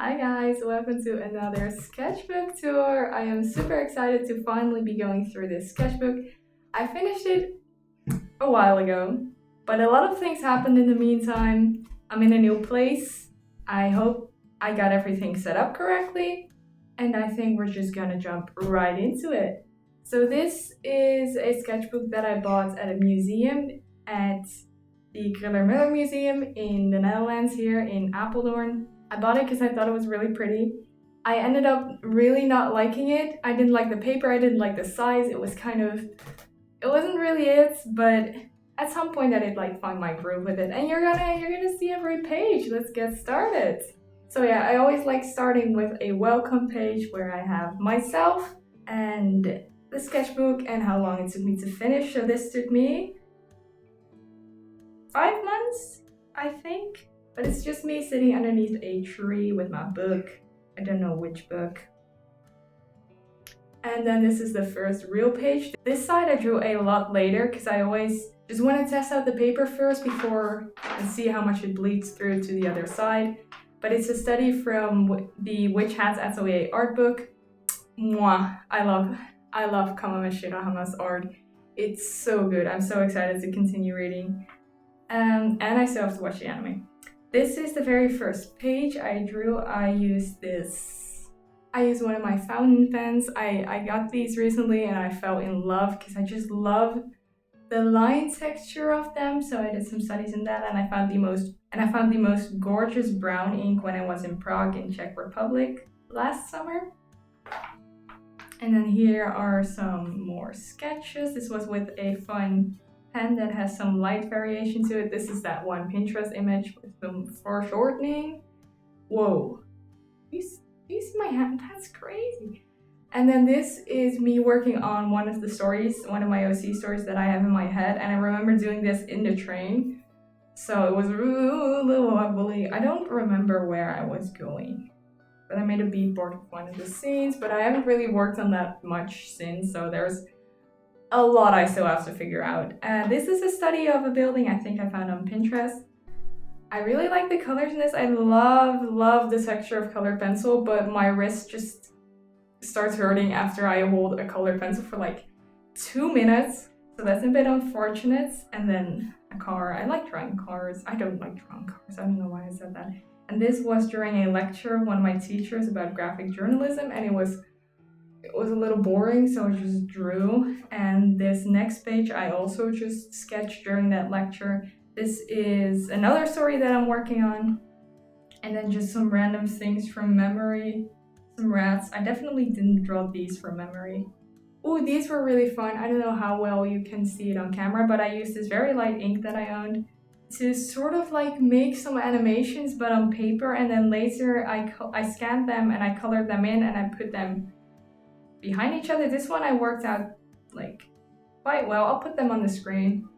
Hi guys, welcome to another sketchbook tour. I am super excited to finally be going through this sketchbook. I finished it a while ago, but a lot of things happened in the meantime. I'm in a new place. I hope I got everything set up correctly, and I think we're just gonna jump right into it. So this is a sketchbook that I bought at a museum at the Kriller Museum in the Netherlands here in Apeldoorn. I bought it because I thought it was really pretty. I ended up really not liking it. I didn't like the paper, I didn't like the size. It wasn't really it, but at some point I did find my groove with it. And you're gonna see every page. Let's get started. So yeah, I always like starting with a welcome page where I have myself and the sketchbook and how long it took me to finish. So this took me 5 months, I think. But it's just me sitting underneath a tree with my book. I don't know which book. And then this is the first real page. This side I drew a lot later because I always just want to test out the paper first before and see how much it bleeds through to the other side. But it's a study from the Witch Hat's Atelier art book. Mwah! I love Kamame Shirahama's art. It's so good. I'm so excited to continue reading. And I still have to watch the anime. This is the very first page I drew. I used one of my fountain pens. I got these recently and I fell in love because I just love the line texture of them. So I did some studies in that and I found the most gorgeous brown ink when I was in Prague in Czech Republic last summer. And then here are some more sketches. This was with a fun pen that has some light variation to it. This is that one Pinterest image with some foreshortening. Whoa, you see my hand? That's crazy. And then this is me working on one of my OC stories that I have in my head, and I remember doing this in the train, so it was a little wobbly. I don't remember where I was going, but I made a bead board of one of the scenes, but I haven't really worked on that much since, so there's a lot I still have to figure out. This is a study of a building I think I found on Pinterest. I really like the colors in this. I love the texture of colored pencil, but my wrist just starts hurting after I hold a colored pencil for 2 minutes. So that's a bit unfortunate. And then a car. I like drawing cars. I don't like drawing cars. I don't know why I said that. And this was during a lecture of one of my teachers about graphic journalism, and it was a little boring, so I just drew. And this next page I also just sketched during that lecture. This is another story that I'm working on. And then just some random things from memory. Some rats. I definitely didn't draw these from memory. Oh, these were really fun. I don't know how well you can see it on camera, but I used this very light ink that I owned to sort of make some animations, but on paper. And then later I scanned them and I colored them in and I put them behind each other. This one I worked out quite well. I'll put them on the screen.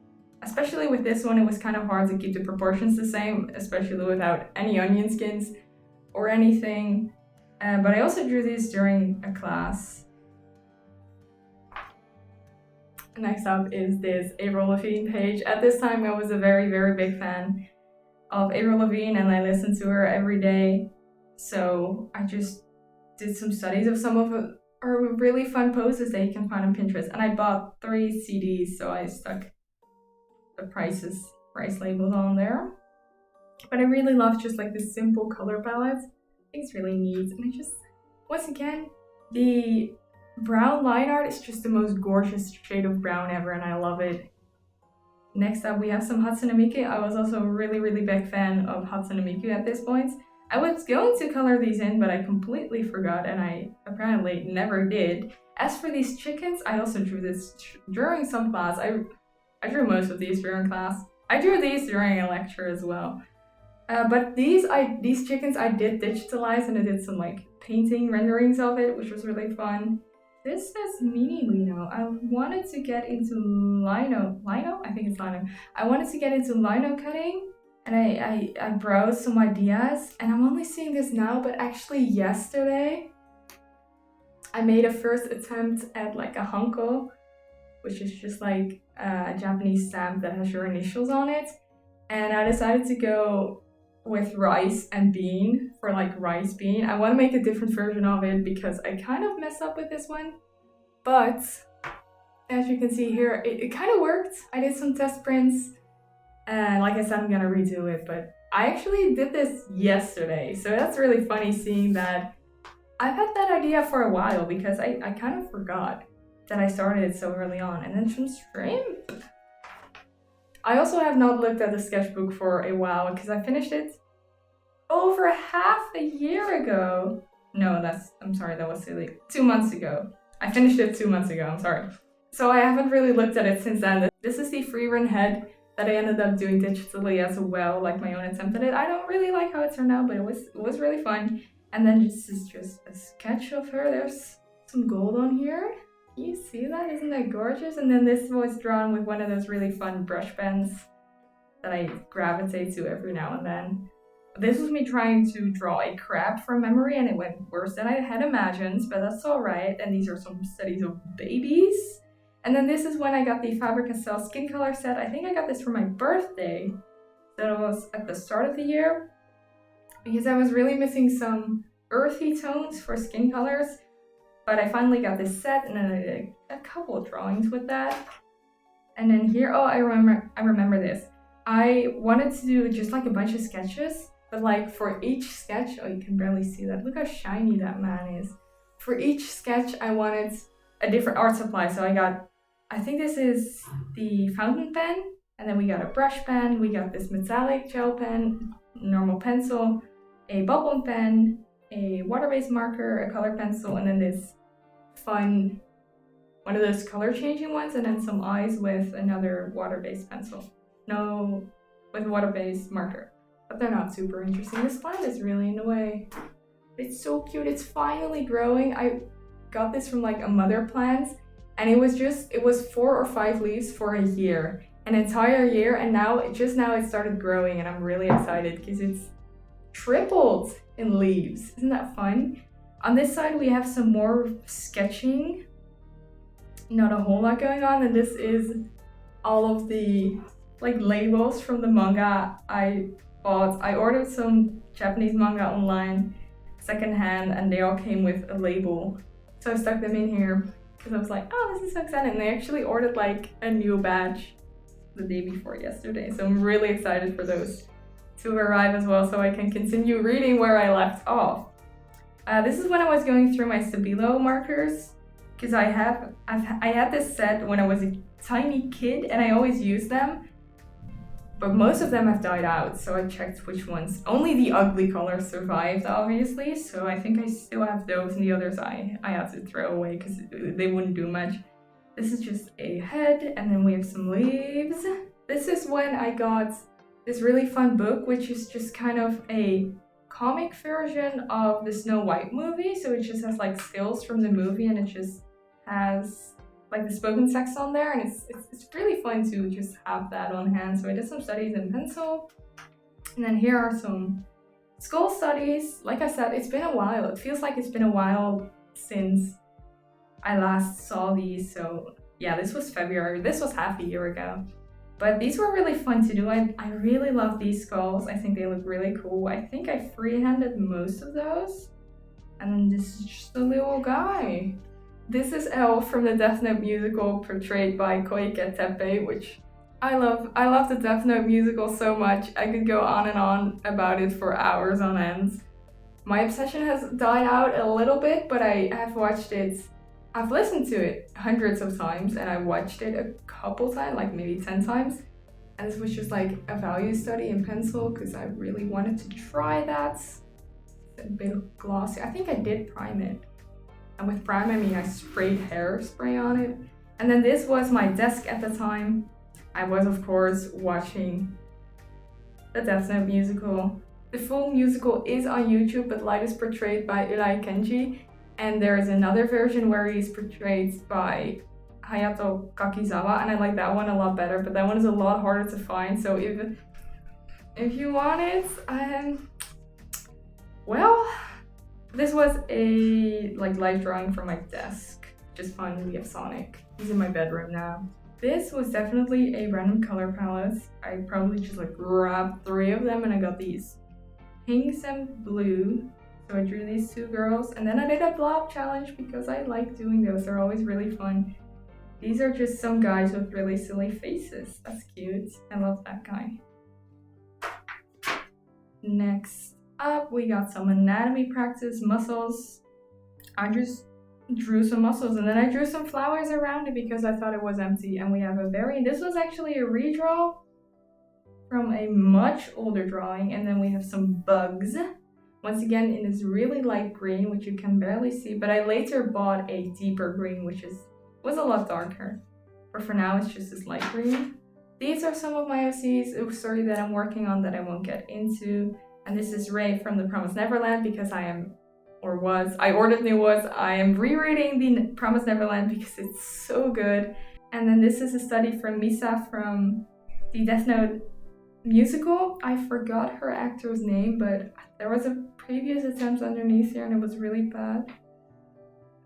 Especially with this one, it was kind of hard to keep the proportions the same, especially without any onion skins or anything. But I also drew these during a class. Next up is this Avril Lavigne page. At this time, I was a very, very big fan of Avril Lavigne and I listened to her every day. So I just did some studies of some of her really fun poses that you can find on Pinterest. And I bought 3 CDs, so I stuck the price labels on there. But I really love just this simple color palette. I think it's really neat. And I just, once again, the brown line art is just the most gorgeous shade of brown ever, and I love it. Next up, we have some Hatsune Miku. I was also a really, really big fan of Hatsune Miku at this point. I was going to color these in, but I completely forgot, and I apparently never did. As for these chickens, I also drew this during some class. I drew most of these during class. I drew these during a lecture as well. But these chickens I did digitalize, and I did some painting renderings of it, which was really fun. This says Mini Lino. I wanted to get into lino. I think it's lino. I wanted to get into lino cutting, and I browsed some ideas, and I'm only seeing this now, but actually yesterday I made a first attempt at a hanko, which is just a Japanese stamp that has your initials on it. And I decided to go with rice and bean for like rice bean. I want to make a different version of it because I kind of messed up with this one. But as you can see here, it kind of worked. I did some test prints and like I said, I'm gonna redo it, but I actually did this yesterday. So that's really funny seeing that. I've had that idea for a while because I kind of forgot that I started it so early on. And then some shrimp. I also have not looked at the sketchbook for a while because I finished it over half a year ago. No, I'm sorry, that was silly. 2 months ago. I finished it 2 months ago, I'm sorry. So I haven't really looked at it since then. This is the free-run head that I ended up doing digitally as well, like my own attempt at it. I don't really like how it turned out, but it was really fun. And then this is just a sketch of her. There's some gold on here. Can you see that? Isn't that gorgeous? And then this was drawn with one of those really fun brush pens that I gravitate to every now and then. This was me trying to draw a crab from memory and it went worse than I had imagined, but that's all right. And these are some studies of babies. And then this is when I got the Faber-Castell skin color set. I think I got this for my birthday. That was at the start of the year. Because I was really missing some earthy tones for skin colors. But I finally got this set and then I did a couple of drawings with that. And then here, oh, I remember this. I wanted to do just like a bunch of sketches, but like for each sketch, oh, you can barely see that. Look how shiny that man is. For each sketch, I wanted a different art supply. So I think this is the fountain pen, and then we got a brush pen, we got this metallic gel pen, normal pencil, a ballpoint pen, a water-based marker, a color pencil, and then this fun, one of those color changing ones, and then some eyes with another water-based pencil. No, with water-based marker. But they're not super interesting. This plant is really in the way. It's so cute, it's finally growing. I got this from like a mother plant, and it was 4 or 5 leaves for a year, an entire year, and now it started growing, and I'm really excited because it's tripled in leaves. Isn't that fun? On this side we have some more sketching, not a whole lot going on, and this is all of the like labels from the manga I bought. I ordered some Japanese manga online secondhand, and they all came with a label, so I stuck them in here because I was like, oh, this is so exciting. And they actually ordered like a new batch the day before yesterday, so I'm really excited for those to arrive as well so I can continue reading where I left off. This is when I was going through my Stabilo markers because I had this set when I was a tiny kid and I always used them, but most of them have died out, so I checked which ones. Only the ugly colors survived, obviously, so I think I still have those, and the others I had to throw away because they wouldn't do much. This is just a head, and then we have some leaves. This is when I got this really fun book, which is just kind of a comic version of the Snow White movie, so it just has like stills from the movie, and it just has like the spoken text on there, and it's really fun to just have that on hand. So I did some studies in pencil, and then here are some skull studies. Like I said, it's been a while. It feels like it's been a while since I last saw these. So yeah, this was February. This was half a year ago. But these were really fun to do. I really love these skulls. I think they look really cool. I think I freehanded most of those. And then this is just a little guy. This is Elle from the Death Note musical portrayed by Koike Teppei, which I love. I love the Death Note musical so much. I could go on and on about it for hours on end. My obsession has died out a little bit, but I have watched it. I've listened to it hundreds of times, and I watched it a couple times, like maybe 10 times. And this was just like a value study in pencil because I really wanted to try that. It's a bit glossy. I think I did prime it. And with prime, I mean I sprayed hairspray on it. And then this was my desk at the time. I was, of course, watching the Death Note musical. The full musical is on YouTube, but Light is portrayed by Urai Kenji. And there is another version where he's portrayed by Hayato Kakizawa, and I like that one a lot better, but that one is a lot harder to find. So if you want it, well, this was a live drawing from my desk. Just fun. We have Sonic. He's in my bedroom now. This was definitely a random color palette. I probably just grabbed 3 of them and I got these pinks and blue. So I drew these two girls, and then I did a blob challenge because I like doing those. They're always really fun. These are just some guys with really silly faces. That's cute. I love that guy. Next up, we got some anatomy practice, muscles. I just drew some muscles, and then I drew some flowers around it because I thought it was empty. And we have a this was actually a redraw from a much older drawing. And then we have some bugs. Once again, in this really light green, which you can barely see, but I later bought a deeper green, which was a lot darker. But for now, it's just this light green. These are some of my OCs, story that I'm working on that I won't get into. And this is Ray from The Promised Neverland because I ordered new ones. I am rereading The Promised Neverland because it's so good. And then this is a study from Misa from the Death Note musical. I forgot her actor's name, but there was a previous attempt underneath here and it was really bad.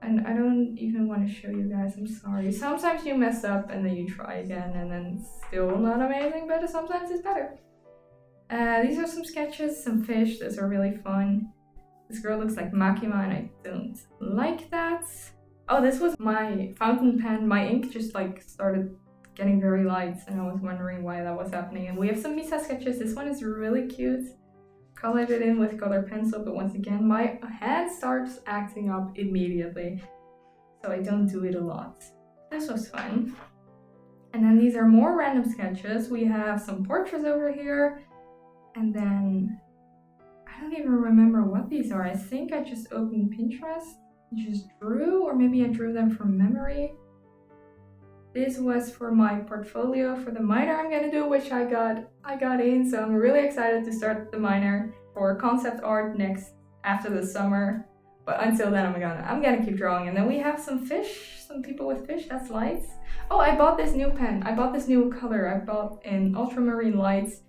And I don't even want to show you guys, I'm sorry. Sometimes you mess up and then you try again and then it's still not amazing, but sometimes it's better. These are some sketches, some fish, those are really fun. This girl looks like Makima and I don't like that. Oh, this was my fountain pen. My ink just like started getting very light and I was wondering why that was happening. And we have some Misa sketches. This one is really cute. Colored it in with colored pencil, but once again, my hand starts acting up immediately. So I don't do it a lot. This was fun. And then these are more random sketches. We have some portraits over here. And then, I don't even remember what these are. I think I just opened Pinterest, just drew, or maybe I drew them from memory. This was for my portfolio for the minor I'm gonna do, which I got in, so I'm really excited to start the minor for concept art after the summer. But until then, I'm gonna keep drawing. And then we have some fish, some people with fish. That's lights. Oh, I bought this new pen. I bought this new color. I bought an ultramarine lights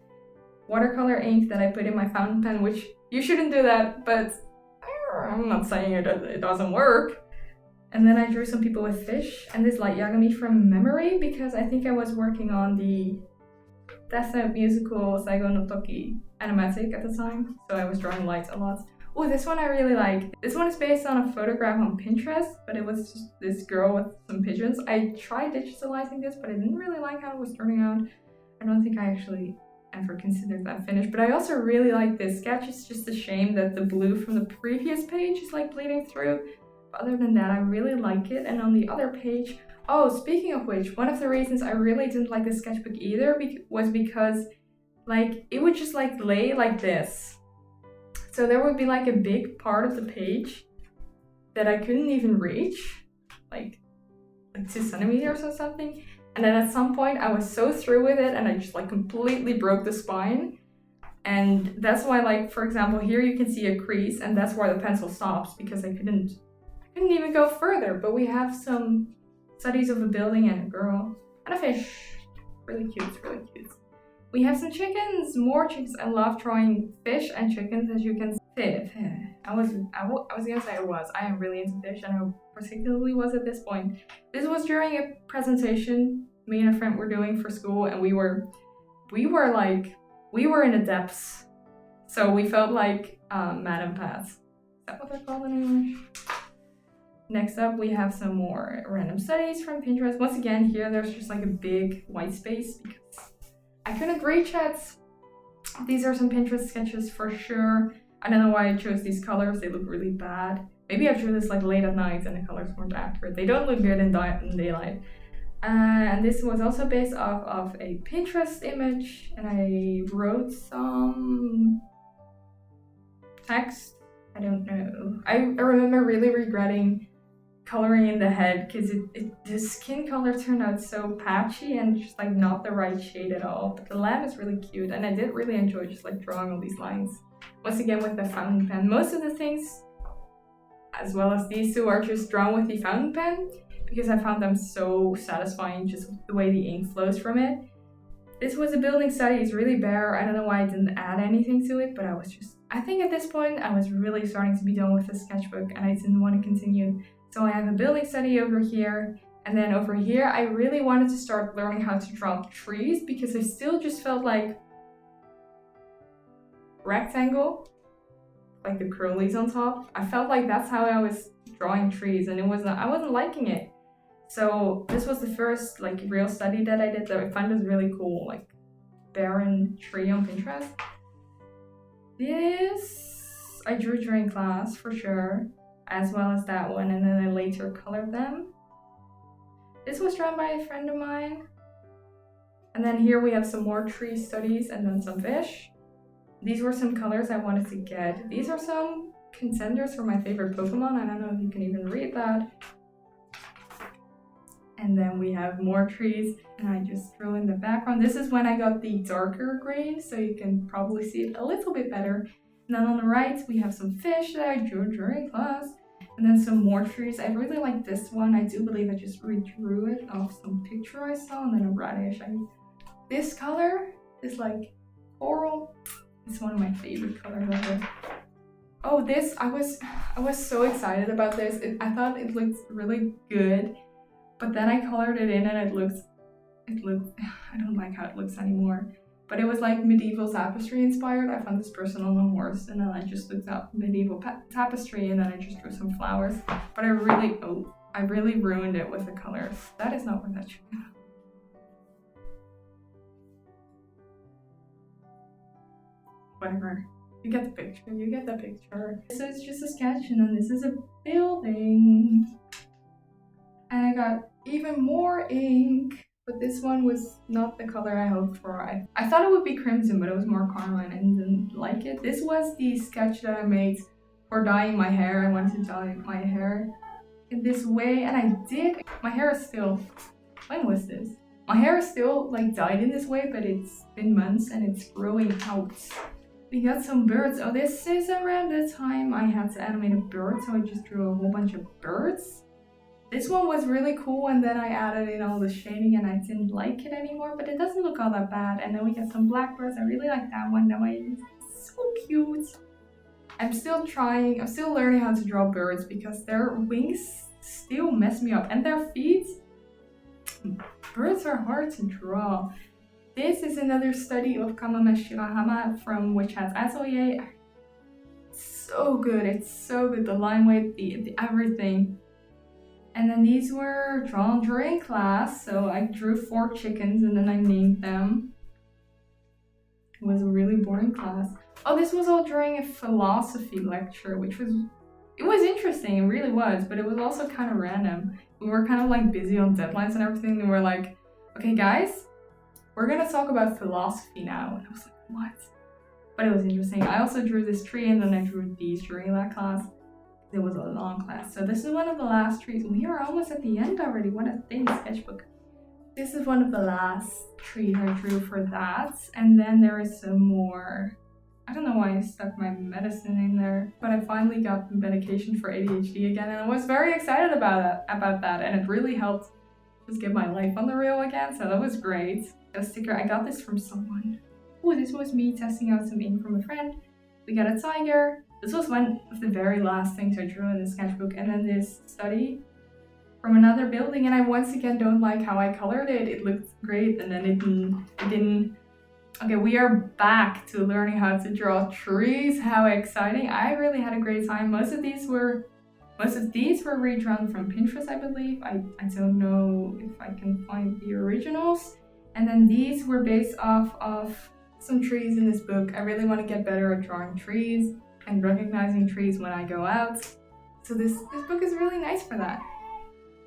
watercolor ink that I put in my fountain pen, which you shouldn't do that, but I'm not saying it doesn't work. And then I drew some people with fish and this light Yagami from memory because I think I was working on the Death Note musical Saigo no Toki animatic at the time, so I was drawing lights a lot. Oh, this one I really like. This one is based on a photograph on Pinterest, but it was just this girl with some pigeons. I tried digitalizing this, but I didn't really like how it was turning out. I don't think I actually ever considered that finished, but I also really like this sketch. It's just a shame that the blue from the previous page is like bleeding through. Other than that, I really like it. And on the other page, oh, speaking of which, one of the reasons I really didn't like the sketchbook either was because like it would just like lay like this. So there would be like a big part of the page that I couldn't even reach, like 2 centimeters or something. And then at some point I was so through with it and I just like completely broke the spine. And that's why, like, for example, here you can see a crease and that's where the pencil stops because I couldn't even go further. But we have some studies of a building and a girl and a fish. Really cute, really cute. We have some chickens, more chickens. I love drawing fish and chickens, as you can see. I was gonna say I am really into fish, and I particularly was at this point. This was during a presentation me and a friend were doing for school, and we were in the depths. So we felt like Madam Pat. Is that what they're called in English? Next up, we have some more random studies from Pinterest. Once again, here there's just like a big white space because I couldn't reach it. These are some Pinterest sketches for sure. I don't know why I chose these colors. They look really bad. Maybe I drew this like late at night and the colors weren't accurate. They don't look good in daylight. And this was also based off of a Pinterest image, and I wrote some text. I don't know. I remember really regretting coloring in the head because the skin color turned out so patchy and just like not the right shade at all. But the lamb is really cute, and I did really enjoy just like drawing all these lines. Once again with the fountain pen. Most of the things, as well as these two, are just drawn with the fountain pen because I found them so satisfying, just the way the ink flows from it. This was a building study. It's really bare. I don't know why I didn't add anything to it, but I think at this point I was really starting to be done with the sketchbook and I didn't want to continue. So I have a building study over here, and then over here I really wanted to start learning how to draw trees because I still just felt like rectangle. like the curlies on top. I felt like that's how I was drawing trees, and I wasn't liking it. So this was the first like real study that I did that I found was really cool, like barren tree on Pinterest. This I drew during class for sure, as well as that one, and then I later colored them. This was drawn by a friend of mine. And then here we have some more tree studies and then some fish. These were some colors I wanted to get. These are some contenders for my favorite Pokemon. I don't know if you can even read that. And then we have more trees, and I just drew in the background. This is when I got the darker green, so you can probably see it a little bit better. And then on the right, we have some fish that I drew during class. And then some more trees. I really like this one. I do believe I just redrew it off some picture I saw, and then a radish. This color is like coral. It's one of my favorite colors ever. Oh, this, I was so excited about this. I thought it looked really good, but then I colored it in and it looked, I don't like how it looks anymore. But it was like medieval tapestry inspired. I found this person on a horse, and then I just looked up medieval tapestry, and then I just drew some flowers. But I really ruined it with the colors. That is not what that should be. Whatever. You get the picture. This is just a sketch, and then this is a building. And I got even more ink, but this one was not the color I hoped for. I thought it would be crimson, but it was more carmine and didn't like it. This was the sketch that I made for dyeing my hair. I wanted to dye my hair in this way, and I did. My hair is still, when was this? My hair is still like dyed in this way, but it's been months and it's growing out. We got some birds. Oh, this is around the time I had to animate a bird, so I just drew a whole bunch of birds. This one was really cool, and then I added in all the shading and I didn't like it anymore, but it doesn't look all that bad. And then we got some blackbirds. I really like that one. That one is so cute. I'm still learning how to draw birds because their wings still mess me up, and their feet. Birds are hard to draw. This is another study of Kamame Shirahama from which has echoey. So good, it's so good. The line weight, the everything. And then these were drawn during class, so I drew 4 chickens and then I named them. It was a really boring class. Oh, this was all during a philosophy lecture, which was interesting, it really was, but it was also kind of random. We were kind of like busy on deadlines and everything, and we're like, okay guys, we're gonna talk about philosophy now. And I was like, what? But it was interesting. I also drew this tree, and then I drew these during that class. It was a long class. So this is one of the last trees. We are almost at the end already. What a thing, sketchbook. This is one of the last trees I drew for that. And then there is some more. I don't know why I stuck my medicine in there, but I finally got medication for ADHD again, and I was very excited about that, and it really helped just get my life on the rail again, so that was great. A sticker, I got this from someone. Oh, this was me testing out some ink from a friend. We got a tiger. This was one of the very last things I drew in the sketchbook, and then this study from another building, and I once again don't like how I colored it. It looked great, and then it didn't. Okay, we are back to learning how to draw trees. How exciting. I really had a great time. Most of these were redrawn from Pinterest, I believe. I don't know if I can find the originals. And then these were based off of some trees in this book. I really want to get better at drawing trees and recognizing trees when I go out. So this book is really nice for that.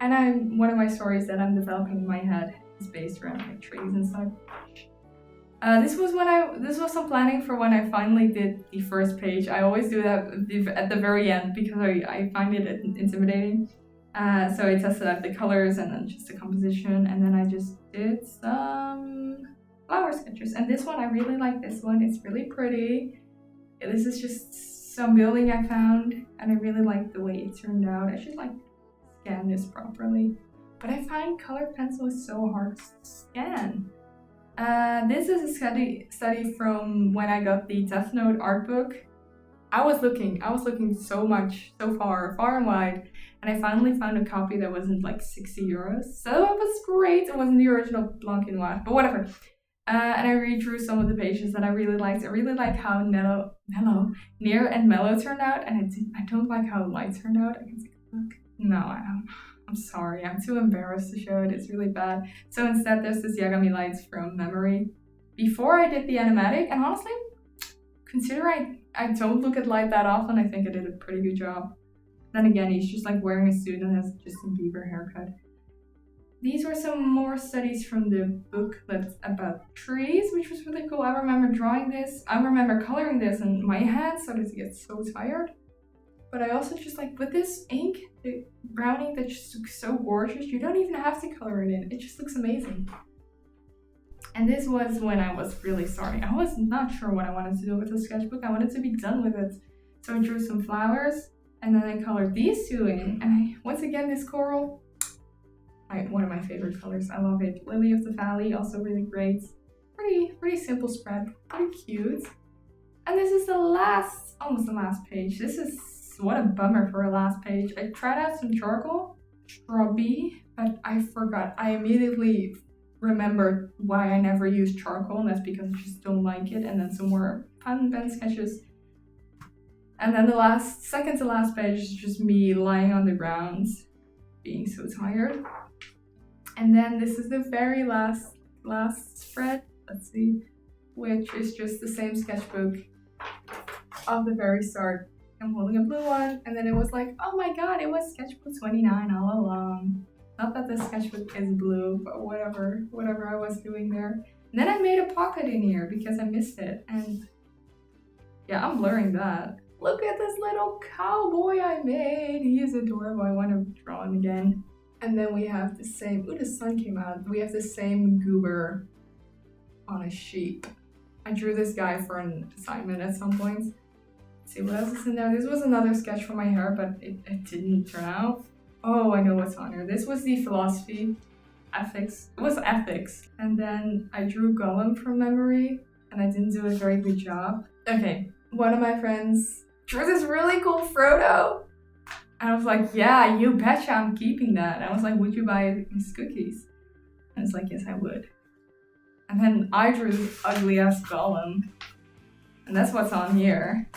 And one of my stories that I'm developing in my head is based around like trees and stuff. This was some planning for when I finally did the first page. I always do that at the very end because I find it intimidating. So I tested out the colors and then just the composition, and then I just did some flower sketches. And this one, I really like this one. It's really pretty. This is just some building I found, and I really like the way it turned out. I should like scan this properly. But I find colored pencil is so hard to scan. This is a study from when I got the Death Note art book. I was looking so far and wide, and I finally found a copy that wasn't like €60. So it was great. It wasn't the original blank and white, but whatever. And I redrew some of the pages that I really liked. I really like how Near and Mellow turned out, and I don't like how Light turned out. I can take a look. No, I'm sorry. I'm too embarrassed to show it. It's really bad. So instead, there's this Yagami Lights from memory. Before I did the animatic, and honestly, consider I don't look at Light that often, I think I did a pretty good job. Then again, he's just like wearing a suit and has Justin Bieber haircut. These were some more studies from the book that's about trees, which was really cool. I remember drawing this. I remember coloring this, and my hands started to get so tired. But I also just like, with this ink, the brown ink that just looks so gorgeous, you don't even have to color it in. It just looks amazing. And this was when I was really starting. I was not sure what I wanted to do with the sketchbook. I wanted to be done with it. So I drew some flowers, and then I colored these two in. And once again, this coral, one of my favorite colors. I love it. Lily of the Valley, also really great. Pretty simple spread, pretty cute. And this is almost the last page. This is, what a bummer for a last page. I tried out some charcoal, strawberry, but I forgot. I immediately remembered why I never used charcoal, and that's because I just don't like it. And then some more pen sketches. And then the second to last page is just me lying on the ground, being so tired. And then this is the very last spread, let's see, which is just the same sketchbook of the very start. I'm holding a blue one, and then it was like, oh my god, it was sketchbook 29 all along. Not that the sketchbook is blue, but whatever I was doing there. And then I made a pocket in here because I missed it, and yeah, I'm blurring that. Look at this little cowboy I made. He is adorable. I want to draw him again. And then we have the same, the sun came out. We have the same goober on a sheep. I drew this guy for an assignment at some point. Let's see what else is in there. This was another sketch for my hair, but it didn't turn out. Oh, I know what's on here. This was the philosophy, ethics. It was ethics. And then I drew Gollum from memory, and I didn't do a very good job. Okay, one of my friends drew this really cool Frodo. And I was like, yeah, you betcha I'm keeping that. And I was like, would you buy his cookies? And it's like, yes, I would. And then I drew this ugly ass Gollum. And that's what's on here.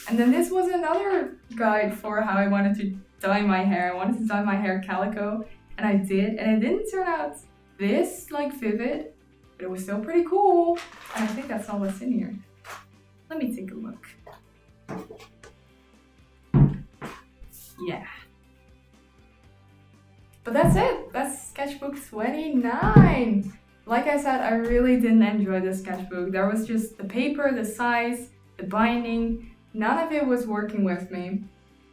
And then this was another guide for how I wanted to dye my hair. I wanted to dye my hair calico. And I did. And it didn't turn out this like vivid, but it was still pretty cool. And I think that's all that's in here. Let me take a look. Yeah. But that's it. That's sketchbook 29. Like I said, I really didn't enjoy this sketchbook. There was just the paper, the size, the binding. None of it was working with me.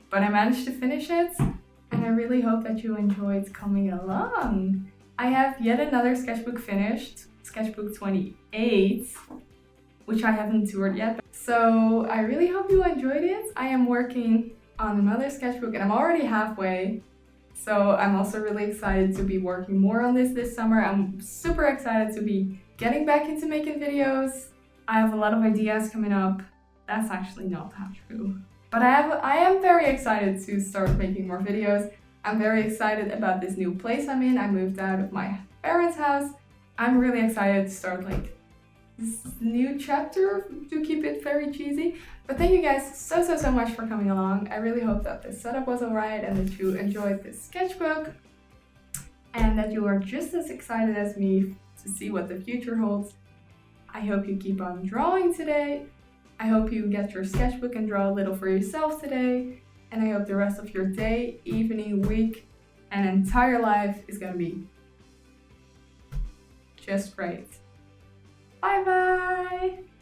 But I managed to finish it, and I really hope that you enjoyed coming along. I have yet another sketchbook finished, sketchbook 28, which I haven't toured yet. So I really hope you enjoyed it. I am working on another sketchbook, and I'm already halfway. So I'm also really excited to be working more on this summer. I'm super excited to be getting back into making videos. I have a lot of ideas coming up. That's actually not that true. But I am very excited to start making more videos. I'm very excited about this new place I'm in. I moved out of my parents' house. I'm really excited to start like this new chapter, to keep it very cheesy. But thank you guys so much for coming along. I really hope that this setup was alright and that you enjoyed this sketchbook and that you are just as excited as me to see what the future holds. I hope you keep on drawing today. I hope you get your sketchbook and draw a little for yourself today. And I hope the rest of your day, evening, week, and entire life is gonna be just great. Bye bye!